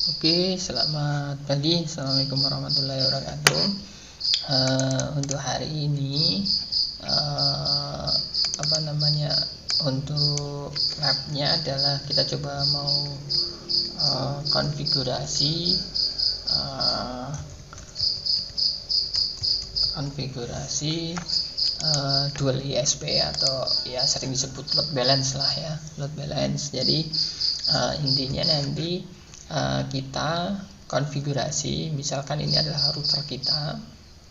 Oke, selamat pagi. Assalamualaikum warahmatullahi wabarakatuh. Untuk hari ini, untuk labnya adalah kita coba mau konfigurasi dual ISP atau ya sering disebut load balance lah ya, load balance. Jadi intinya nanti kita konfigurasi, misalkan ini adalah router kita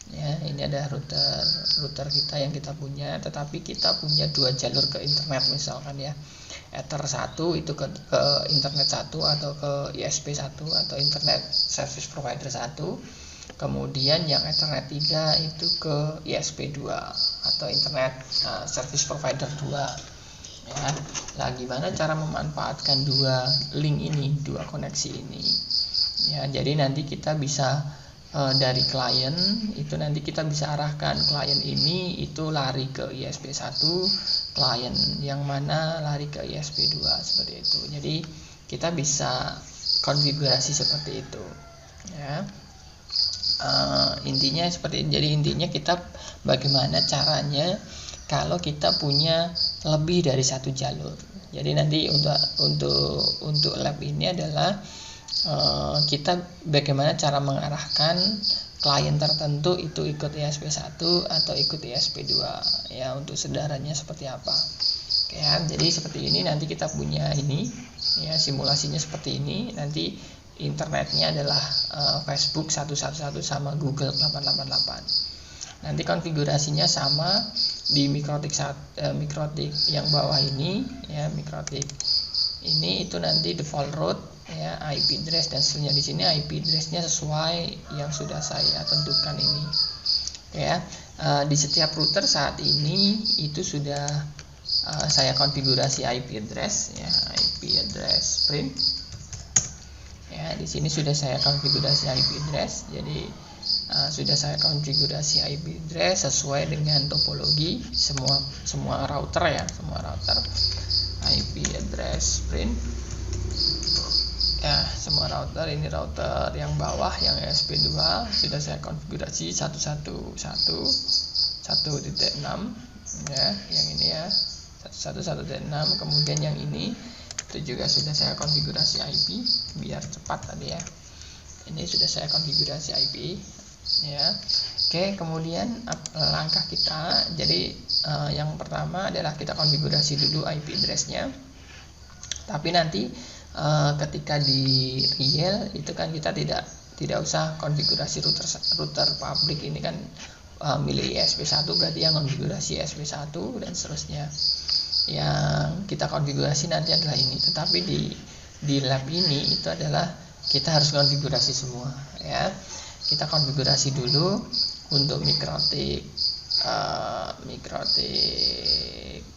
ya, ini adalah router kita yang kita punya, tetapi kita punya dua jalur ke internet misalkan ya, Ether 1 itu ke internet 1 atau ke ISP 1 atau internet service provider 1, kemudian yang Ethernet 3 itu ke ISP 2 atau internet service provider 2 ya. Nah, gimana cara memanfaatkan dua link ini, dua koneksi ini ya? Jadi nanti kita bisa dari klien itu nanti kita bisa arahkan klien ini itu lari ke ISP 1, klien yang mana lari ke ISP 2, seperti itu. Jadi kita bisa konfigurasi seperti itu ya. Intinya seperti ini. Jadi intinya kita bagaimana caranya kalau kita punya lebih dari satu jalur. Jadi nanti untuk lab ini adalah kita bagaimana cara mengarahkan klien tertentu itu ikut ISP 1 atau ikut ISP 2 ya, untuk saudaranya seperti apa. Oke ya, jadi seperti ini nanti kita punya ini ya, simulasinya seperti ini. Nanti internetnya adalah Facebook 111 sama Google 888. Nanti konfigurasinya sama di mikrotik yang bawah ini ya, mikrotik ini itu nanti default route ya, IP address dan seterusnya. Di sini IP address-nya sesuai yang sudah saya tentukan ini ya. Di setiap router saat ini itu sudah saya konfigurasi IP address ya, IP address print ya. Di sini sudah saya konfigurasi IP address. Jadi sudah saya konfigurasi IP address sesuai dengan topologi semua router ya, semua router IP address print ya, semua router. Ini router yang bawah yang ESP2 sudah saya konfigurasi 1.1.1.6 ya, yang ini ya 1.1.6. Kemudian yang ini itu juga sudah saya konfigurasi IP biar cepat tadi ya. Ini sudah saya konfigurasi IP ya. Oke, kemudian langkah kita, jadi yang pertama adalah kita konfigurasi dulu IP address-nya. Tapi nanti ketika di real itu kan kita tidak usah konfigurasi router public. Ini kan milik ISP1, berarti yang konfigurasi ISP1 dan seterusnya. Yang kita konfigurasi nanti adalah ini. Tetapi di lab ini itu adalah kita harus konfigurasi semua ya. Kita konfigurasi dulu untuk mikrotik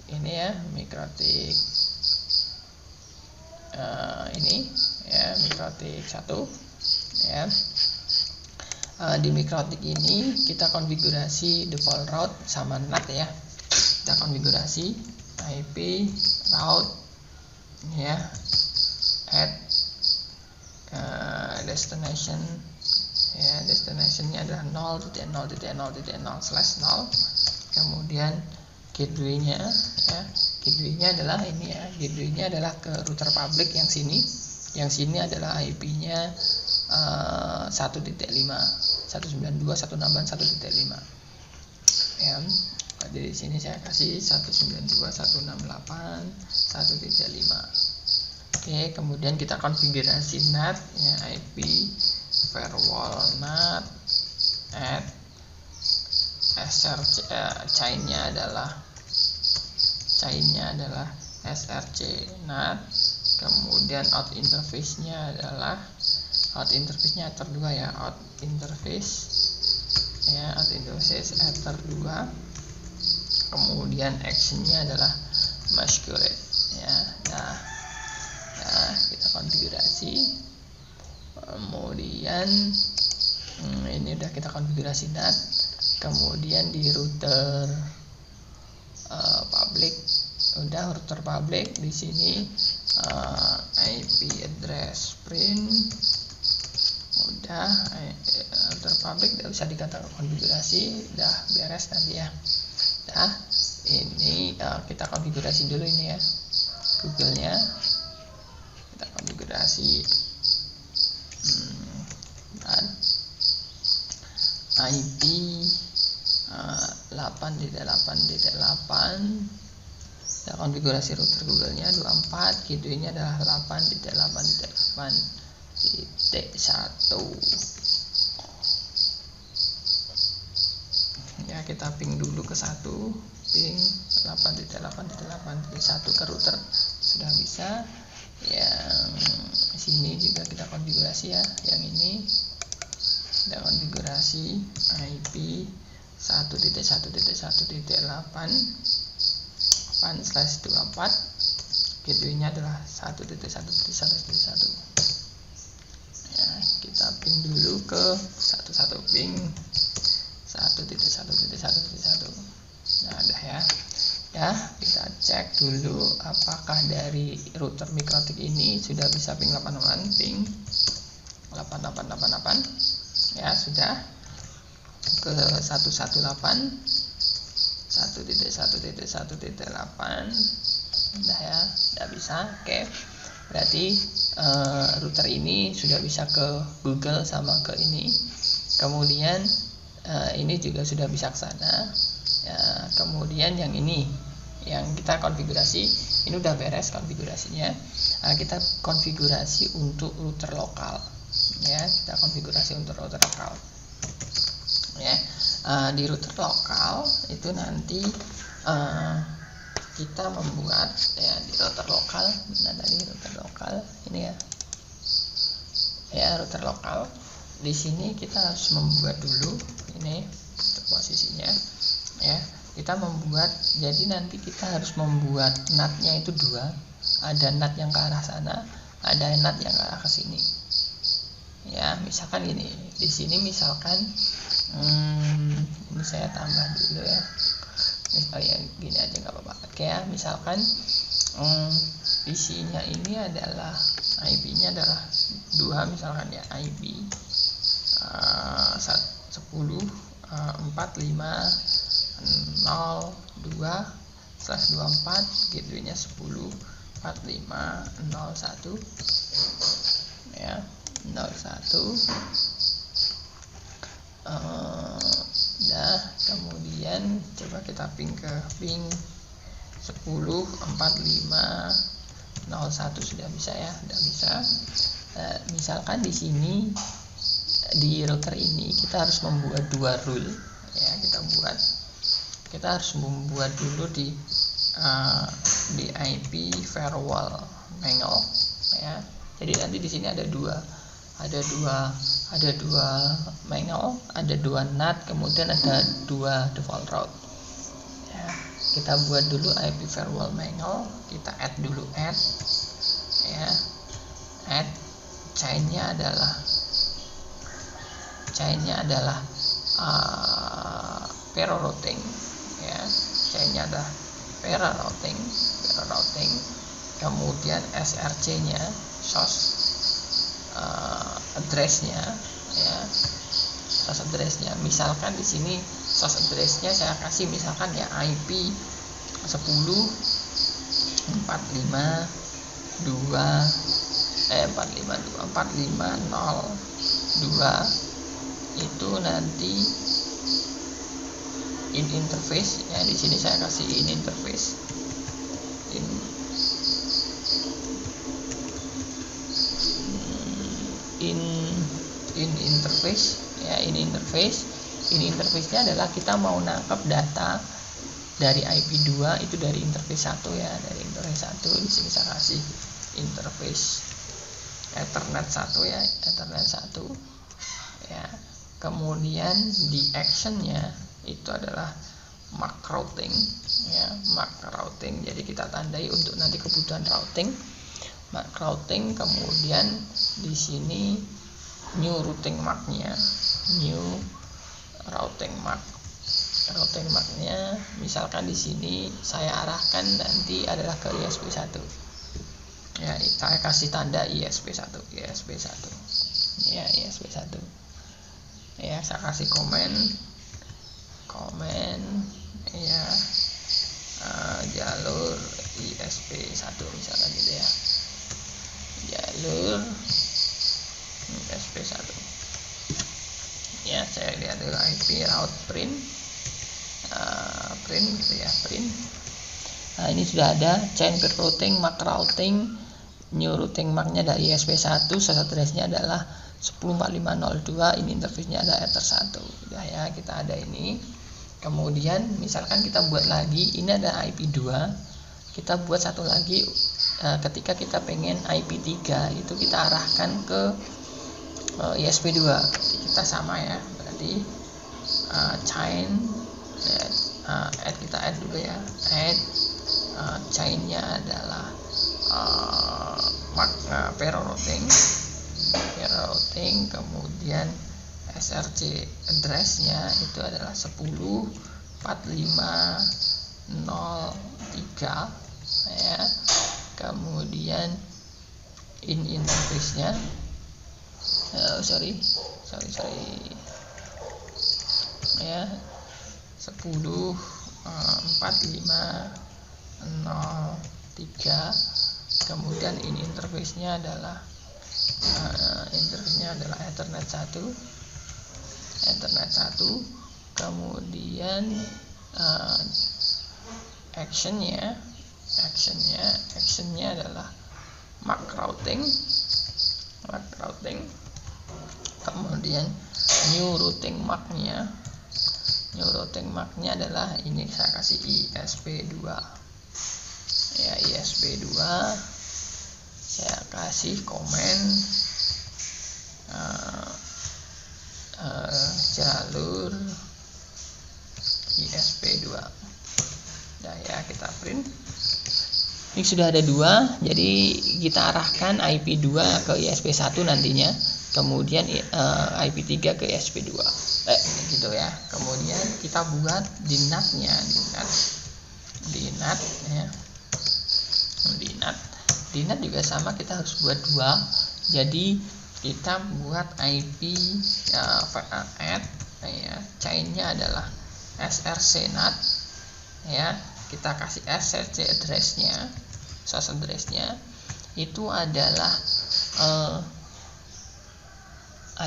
ini ya, mikrotik ini ya, mikrotik 1 ya. Di mikrotik ini kita konfigurasi default route sama NAT ya. Kita konfigurasi IP route ya, add destination ya, destinationnya adalah 0.0.0.0/0. Kemudian gateway-nya ya, gateway-nya adalah ini ya, gateway-nya adalah ke router public yang sini. Yang sini adalah IP-nya 1.5 192.168.1.5 ya. Jadi di sini saya kasih 192.168.1.5. Oke, kemudian kita konfigurasi NAT ya, IP firewall NAT add src, chain-nya adalah src NAT. Kemudian out interface-nya adalah Ether 2 ya, out interface Ether 2. Kemudian action-nya adalah masquerade ya. Nah, kita konfigurasi. Kemudian ini udah kita konfigurasi NAT. Kemudian di router public udah, router public di sini IP address print udah router pabrik udah bisa dikatakan konfigurasi, udah beres nanti ya. Nah ini kita konfigurasi dulu ini ya, Google-nya kita konfigurasi dan IP 8.8.8 kita konfigurasi router Google-nya 24, gateway-nya adalah 8.8.8.1 ya, kita ping dulu ke 1, ping 8.8.8.1 ke router sudah bisa. Yang sini juga kita konfigurasi ya, yang ini kita konfigurasi IP 1.1.1.8/24, gateway-nya adalah 1.1.1.1 ya, kita ping dulu ke 11 ping 1.1.1.1. Nah udah ya, kita cek dulu apakah dari router Mikrotik ini sudah bisa ping 88, ping 8888 ya, sudah ke 118 1.1.1.8 udah ya, udah bisa. Oke, berarti router ini sudah bisa ke Google sama ke ini, kemudian ini juga sudah bisa ke sana ya. Kemudian yang ini yang kita konfigurasi ini udah beres konfigurasinya. Kita konfigurasi untuk router lokal ya, kita konfigurasi untuk router lokal ya. Di router lokal itu nanti kita membuat ya, di router lokal, nah tadi router lokal ini ya router lokal. Di sini kita harus membuat dulu ini posisinya ya, kita membuat, jadi nanti kita harus membuat NAT-nya itu dua, ada NAT yang ke arah sana, ada NAT yang ke arah ke sini ya. Misalkan gini, di sini misalkan ini saya tambah dulu ya, ya gini aja nggak apa-apa. Oke ya, misalkan isinya ini adalah IP-nya adalah 2 misalkan ya, IP 10.45.02/24, gateway-nya 10.45.01 ya, 01. Nah kemudian coba kita ping ke ping 10.45.01 sudah bisa ya, sudah bisa. Misalkan di sini di router ini kita harus membuat dua rule ya, kita harus membuat dulu di IP firewall manual ya. Jadi nanti di sini ada dua manual, ada dua NAT, kemudian ada dua default route ya. Kita buat dulu IP firewall manual, kita add dulu ya, add chainnya adalah pair routing ya, chainnya adalah pair routing, kemudian SRC-nya source address-nya ya, source address-nya. Misalkan di sini source address-nya saya kasih misalkan ya IP 450.2 itu nanti in interface ya, di sini saya kasih in interface, in interface ya, in interface-nya adalah kita mau nangkep data dari IP 2 itu dari interface 1 ya, dari interface 1. Di sini saya kasih interface Ethernet 1 ya, Ethernet 1 ya. Kemudian di action-nya itu adalah MAC routing ya, MAC routing. Jadi kita tandai untuk nanti kebutuhan routing, MAC routing. Kemudian di sini new routing MAC-nya, new routing MAC-nya misalkan di sini saya arahkan nanti adalah ke ISP1 ya, saya kasih tanda ISP1 ya, ISP1 saya kasih komen ya, jalur ISP1 misalkan gitu ya, jalur ISP1 ya. Saya lihat dulu IP route print gitu ya, print. Nah, ini sudah ada chain per routing, MAC routing, new routing MAC-nya dari ISP1, source address-nya adalah 104502, ini interface-nya ada Ether 1. Udah ya, kita ada ini. Kemudian misalkan kita buat lagi, ini ada IP2, kita buat satu lagi. Ketika kita pengen IP3 itu kita arahkan ke ISP2, kita sama ya, berarti chain kita add dulu ya, add chainnya adalah pair routing, kemudian SRC address-nya itu adalah 10.45.03 ya. Kemudian ini interface-nya sorry ya, 10.45.03. kemudian ini interface-nya adalah Ethernet 1, kemudian actionnya adalah MAC routing, kemudian new routing MAC-nya adalah ini, saya kasih ISP2 ya, ISP2. Saya kasih komen jalur ISP2 ya, kita print. Ini sudah ada 2, jadi kita arahkan IP2 ke ISP1 nantinya, kemudian IP3 ke ISP2 gitu ya. Kemudian kita buat DNAT-nya, DNAT juga sama, kita harus buat 2. Jadi kita buat IP add ya, chainnya adalah SRC NAT ya. Kita kasih SRC address-nya, source address-nya itu adalah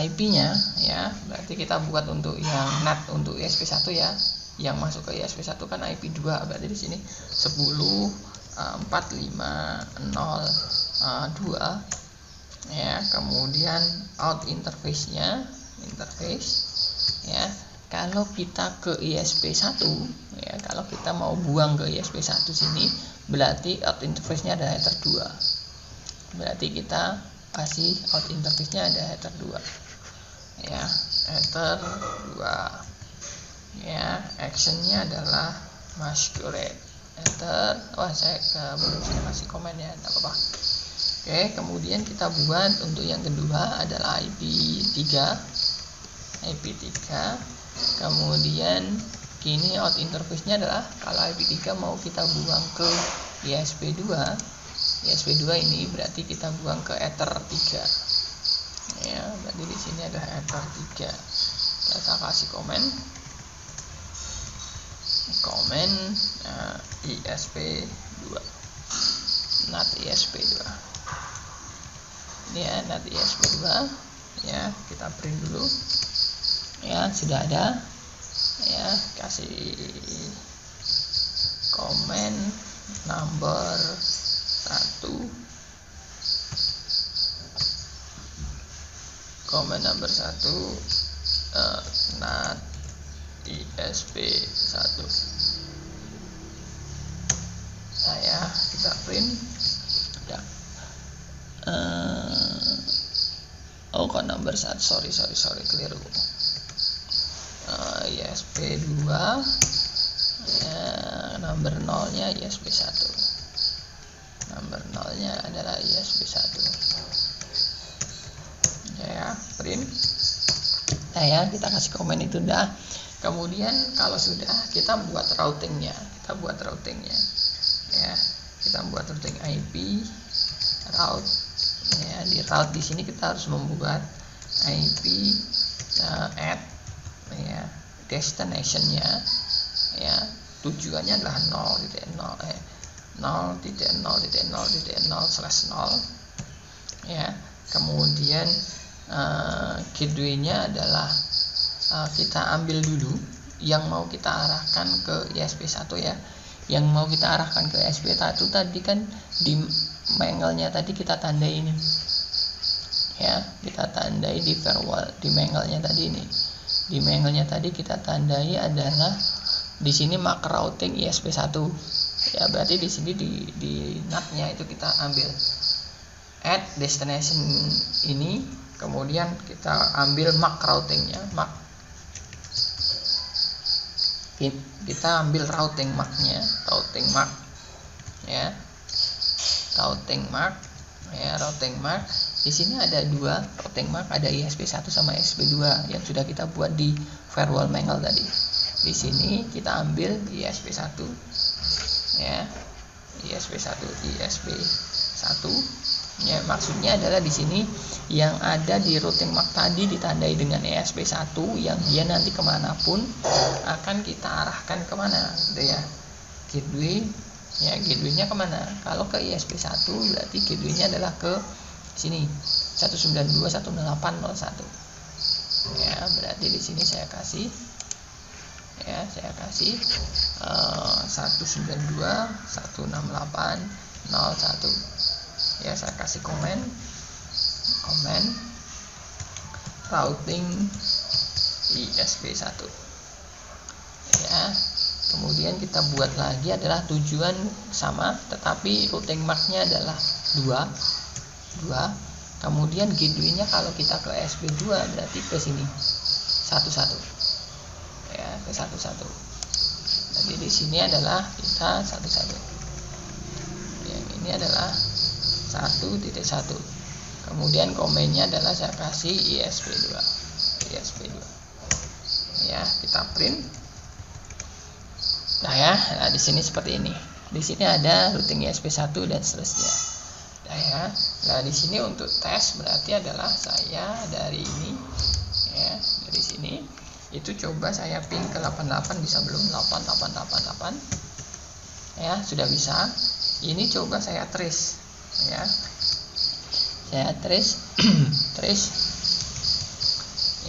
IP-nya ya. Berarti kita buat untuk yang NAT untuk ISP1 ya, yang masuk ke ISP1 kan IP2, berarti di sini 10.45.02 ya. Kemudian out interface-nya, ya. Kalau kita ke ISP1 ya, kalau kita mau buang ke ISP1 sini, berarti out interface-nya ada Ether 2. Berarti kita kasih out interface-nya ada Ether 2 ya, Ether 2 ya. Action-nya adalah masquerade Ether. Saya belum kasih komen ya, tidak apa-apa. Oke, kemudian kita buat untuk yang kedua adalah IP3. Kemudian kini out interface-nya adalah, kalau IP3 mau kita buang ke ISP2 ini berarti kita buang ke Ether 3 ya. Berarti di sini ada Ether 3. Kita kasih komen ISP2, NAT ISP2 ini ya, NAT ISP2 ya. Kita print dulu ya, sudah ada ya. Kasih komen number 1, NAT ISP1 saya, kita print ya. Kok number 1, sorry keliru. ISP2 ya, number 0-nya ISP1, number 0-nya adalah ISP1 ya, print ya. Kita kasih komen itu dah. Kemudian kalau sudah, kita buat routingnya ya. Kita buat routing IP route ya. Di route di sini kita harus membuat IP add ya destination-nya ya tujuannya adalah 0.0.0.0/0 ya. Kemudian gateway-nya adalah kita ambil dulu yang mau kita arahkan ke ESP1 ya. Yang mau kita arahkan ke ESP1 tadi kan di mangle-nya tadi kita tandai ini ya, kita tandai di firewall di mangle-nya tadi ini. Di mangle-nya tadi kita tandai adalah di sini MAC routing ESP1 ya, berarti di sini di NAT-nya itu kita ambil add destination ini, kemudian kita ambil MAC routing-nya, kita ambil routing MAC-nya, routing MAC ya, routing MAC. Di sini ada dua routing MAC, ada ESP1 sama ESP2 yang sudah kita buat di firewall mangle tadi. Di sini kita ambil ESP1 ya, ESP1 ya, maksudnya adalah di sini yang ada di routing MAC tadi ditandai dengan ESP1 yang dia nanti kemanapun akan kita arahkan kemana gitu ya, gateway ya, gateway-nya kemana. Kalau ke ESP1 berarti gateway-nya adalah ke sini 192.168.0.1 ya, berarti di sini saya kasih 192.168.0.1 ya, saya kasih komen routing ESP1 ya. Kemudian kita buat lagi adalah tujuan sama tetapi routing MAC-nya adalah 2. Kemudian gateway-nya kalau kita ke ESP2 berarti ke sini 1 ya, ke 1. Jadi di sini adalah kita 1. Yang ini adalah 1.1. Kemudian komennya adalah saya kasih ESP2 ya, kita print. Nah di sini seperti ini. Di sini ada routing ESP1 dan seterusnya. Nah di sini untuk tes berarti adalah saya dari ini ya, dari sini itu coba saya ping ke 88, bisa belum? 8888 ya, sudah bisa. Ini coba saya trace ya, saya trace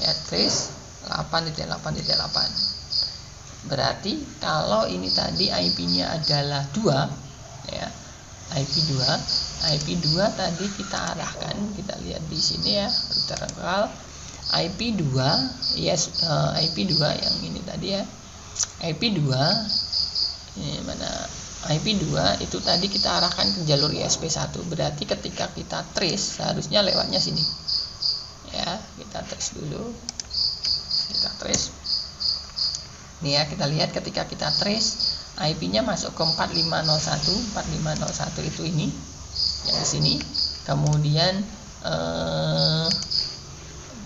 ya, trace 8.8.8. Berarti kalau ini tadi IP-nya adalah 2 ya, IP2 tadi kita arahkan, kita lihat di sini ya, router lokal IP2 IP2 yang ini tadi ya, IP2 ini mana, IP2 itu tadi kita arahkan ke jalur ESP1. Berarti ketika kita trace seharusnya lewatnya sini ya, kita trace dulu, kita trace nih ya, kita lihat ketika kita trace IP-nya masuk ke 4501 itu ini yang di sini, kemudian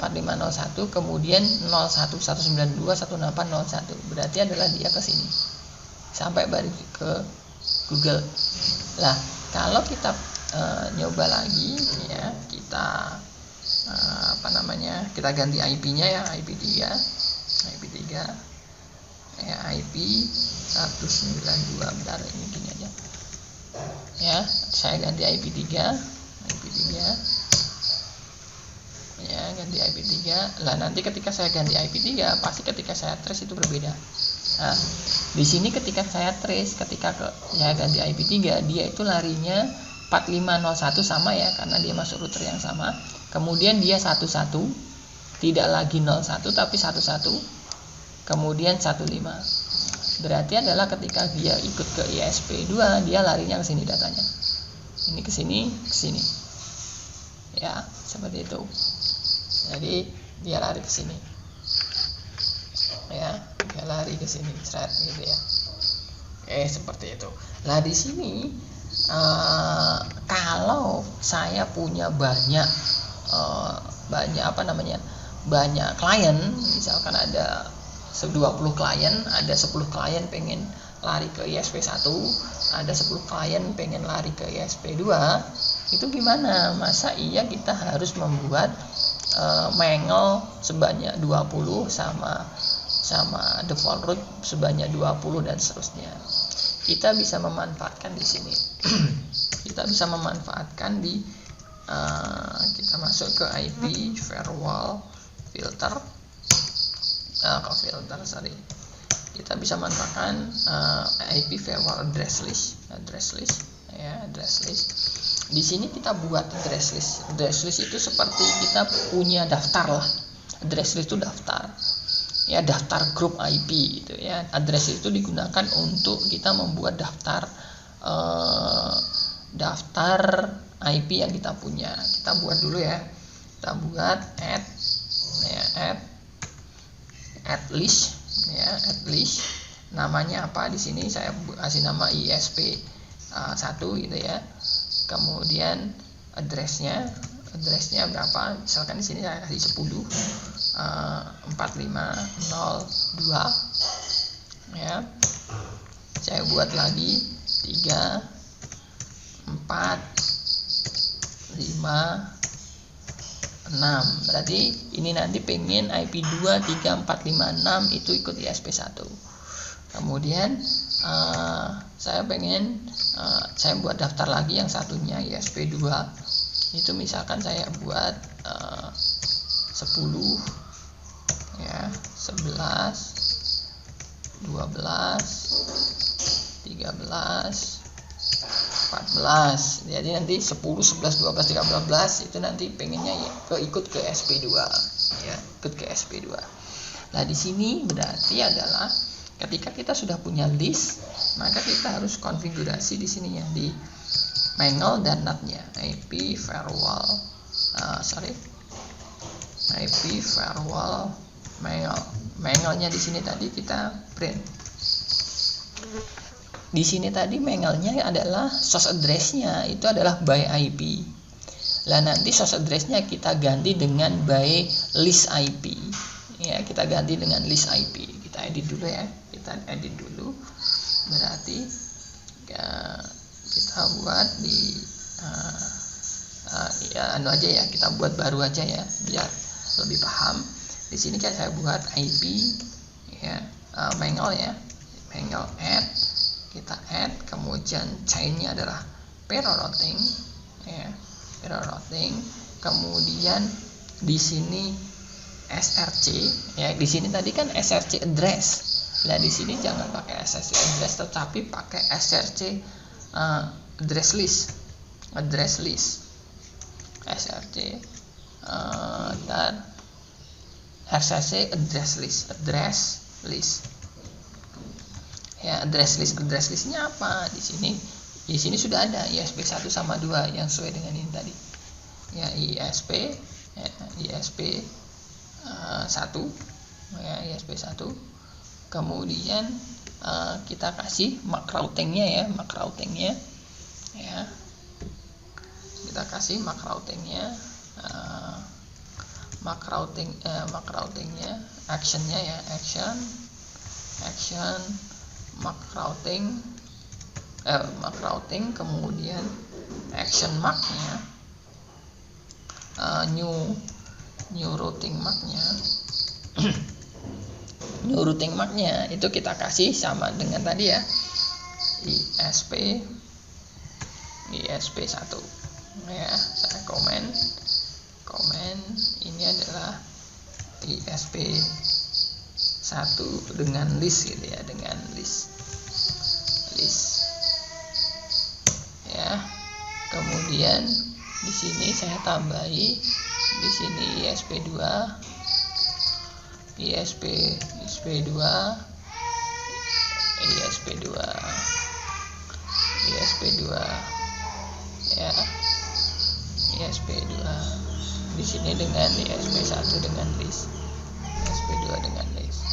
4501, kemudian 01.192.168.0.1 berarti adalah dia ke sini sampai balik ke Google. Lah kalau kita nyoba lagi ya, kita kita ganti IP-nya ya, IP3 ya, IP 192. Bentar, ini gini aja ya, saya ganti IP3 ya, ganti IP3. Lah nanti ketika saya ganti IP3 pasti ketika saya trace itu berbeda. Nah di sini ketika saya trace, ketika saya ganti IP3 dia itu larinya 4501 sama ya, karena dia masuk router yang sama. Kemudian dia 11, tidak lagi 01 tapi 11, kemudian 15. Berarti adalah ketika dia ikut ke ESP2 dia larinya ke sini datanya. Ini ke sini ya, seperti itu. Jadi dia lari ke sini ya, dia lari ke sini gitu ya. Seperti itu. Nah di sini kalau saya punya banyak banyak klien, misalkan ada 20 klien, ada 10 klien pengen lari ke ESP1, ada 10 klien pengen lari ke ESP2, itu gimana? Masa iya kita harus membuat mangle sebanyak 20 sama sama default root sebanyak 20 dan seterusnya. Kita bisa memanfaatkan di sini. Kita bisa memanfaatkan di kita masuk ke IP firewall filter. Kita bisa manfaatkan IP firewall address list ya, address list. Di sini kita buat address list. Address list itu seperti kita punya daftar lah. Address list itu daftar. Ya, daftar grup IP gitu ya. Address list itu digunakan untuk kita membuat daftar IP yang kita punya. Kita buat dulu ya. Kita buat add list ya, add list. Namanya apa? Di sini saya kasih nama ISP1 gitu ya. Kemudian addressnya berapa? Misalkan di sini saya kasih 10.4502 ya. Saya buat lagi 3 4 5 6. Berarti ini nanti pengen IP 2 3 4 5 6 itu ikut ISP1. Kemudian saya pengen saya buat daftar lagi yang satunya ISP2. Itu misalkan saya buat 10 ya, 11 12 13 14. Jadi nanti 10, 11, 12, 13, 14 itu nanti pengennya ya ikut ke SP2 ya, ikut ke SP2. Nah, di sini berarti adalah ketika kita sudah punya list, maka kita harus konfigurasi di sini ya, di mangle dan NAT-nya. IP firewall mangle-nya di sini tadi kita print. Di sini tadi mangle-nya adalah source address-nya itu adalah by IP. Lah nanti source address-nya kita ganti dengan by list IP. Ya, kita ganti dengan list IP. Kita edit dulu ya. Kita edit dulu. Berarti ya, kita buat di aja ya, kita buat baru aja ya biar lebih paham. Di sini kan saya buat IP ya, mangle ya. Mangle add, kita add, kemudian chain-nya adalah parallel routing ya, parallel routing. Kemudian di sini SRC ya, di sini tadi kan SRC address. Nah, di sini jangan pakai SRC address tetapi pakai SRC address list SRC dan SRC address list ya. Address listnya apa? Di sini sudah ada ISP 1 sama 2 yang sesuai dengan ini tadi ya, ISP 1 ya, ISP 1. Kemudian kita kasih MAC routingnya ya, kita kasih MAC routingnya, MAC routingnya, actionnya ya, action MAC routing, kemudian action MAC-nya, new routing MAC-nya. New routing MAC-nya itu kita kasih sama dengan tadi ya, ISP 1 ya. Saya komen ini adalah ISP 1 dengan list gitu ya, dengan list ya. Kemudian di sini saya tambahi di sini ISP2 ya, ISP2 di sini dengan ISP1 dengan list, ISP2 dengan list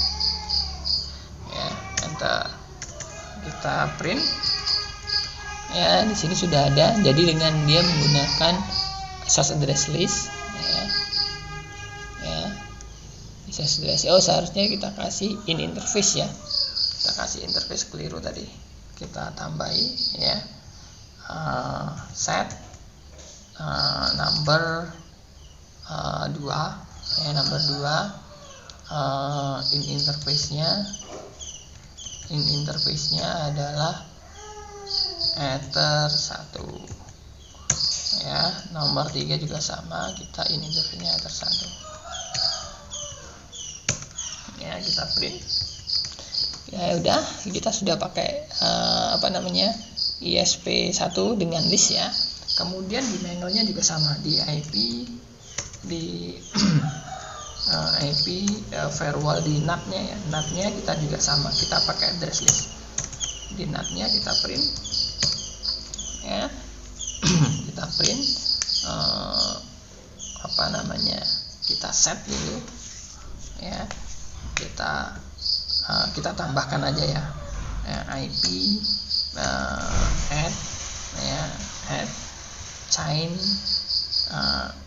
ya. Enter, kita print ya. Di sini sudah ada. Jadi dengan dia menggunakan source address list ya, source address. Seharusnya kita kasih in interface ya, kita kasih interface, keliru tadi, kita tambahi ya, set number 2 ya, number 2 in interface-nya adalah Ether 1 ya. Nomor 3 juga sama, kita in interface-nya Ether 1 ya, kita print ya. Udah, kita sudah pakai ESP1 dengan list ya. Kemudian di Mangle-nya juga sama, di IP firewall di NAT-nya ya. NAT-nya kita juga sama, kita pakai address list. Di NAT-nya kita print ya. Kita print kita set dulu ya. Kita tambahkan aja ya, IP add ya, add chain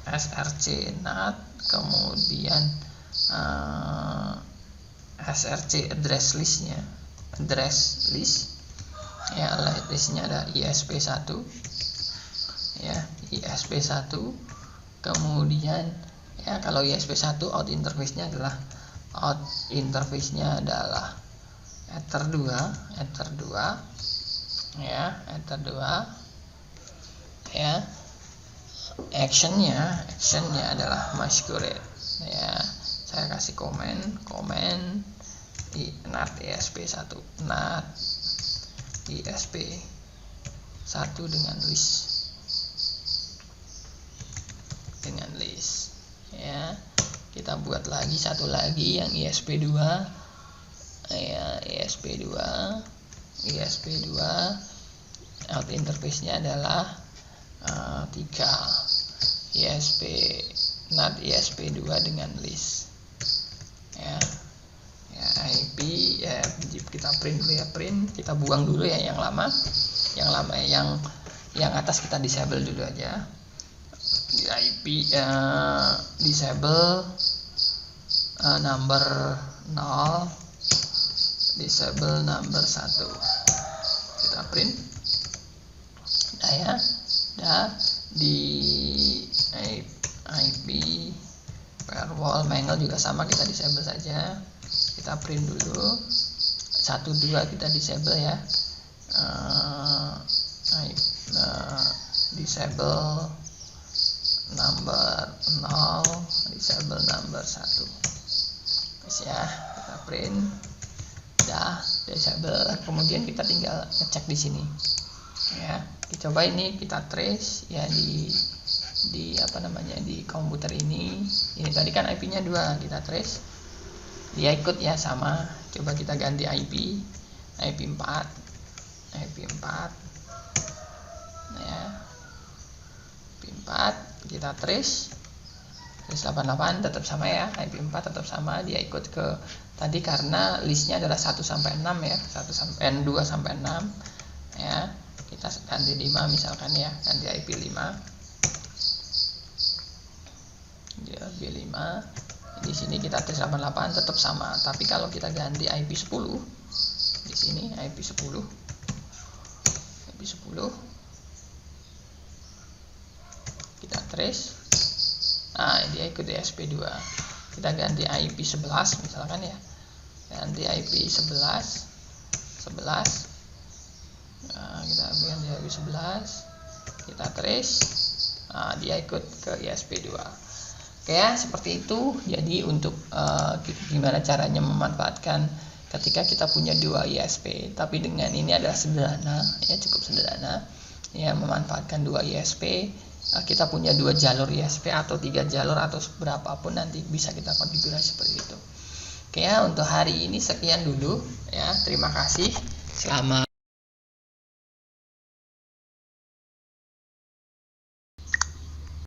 src NAT, kemudian src address list ya. Listnya ada ESP1 ya, ESP1. Kemudian ya, kalau ESP1 out interface-nya adalah Ether 2 ya, Ether 2 ya. Actionnya adalah masquerade ya. Saya kasih komen NAT ESP1 dengan list ya. Kita buat lagi satu lagi yang ESP2 ya, ESP2 out interface-nya adalah 3 NAT ESP2 dengan list ya. IP ya, kita print dulu ya, kita buang dulu ya yang lama yang atas kita disable dulu aja. Di IP disable number 0, disable number 1, kita print ya. Di IP firewall Mangle juga sama, kita disable saja. Kita print dulu 1, 2 kita disable ya. Disable number 0, disable number 1 ya. Kita print disable. Kemudian kita tinggal ngecek di sini ya. Coba ini kita trace ya di komputer ini tadi kan IP-nya 2, kita trace dia ikut ya, sama. Coba kita ganti IP 4 ya, IP 4 kita trace 88 tetap sama ya, IP 4 tetap sama, dia ikut ke tadi karena listnya adalah 1 sampai 6 ya, 2 sampai 6 ya. Kita ganti 5 misalkan ya, ganti IP 5 ya, IP 5 di sini kita tes 88 tetap sama. Tapi kalau kita ganti IP 10 di sini, IP 10 kita trace, dia ikut ESP2. Kita ganti IP 11 misalkan ya, ganti IP 11 kita ganti IP 11, kita trace, dia ikut ke ESP2. Oke ya, seperti itu. Jadi untuk gimana caranya memanfaatkan ketika kita punya 2 ISP, tapi dengan ini adalah sederhana ya, cukup sederhana ya, memanfaatkan 2 ISP. Kita punya 2 jalur ISP atau 3 jalur atau berapapun nanti bisa kita konfigurasi seperti itu. Oke ya, untuk hari ini sekian dulu ya. Terima kasih. Selamat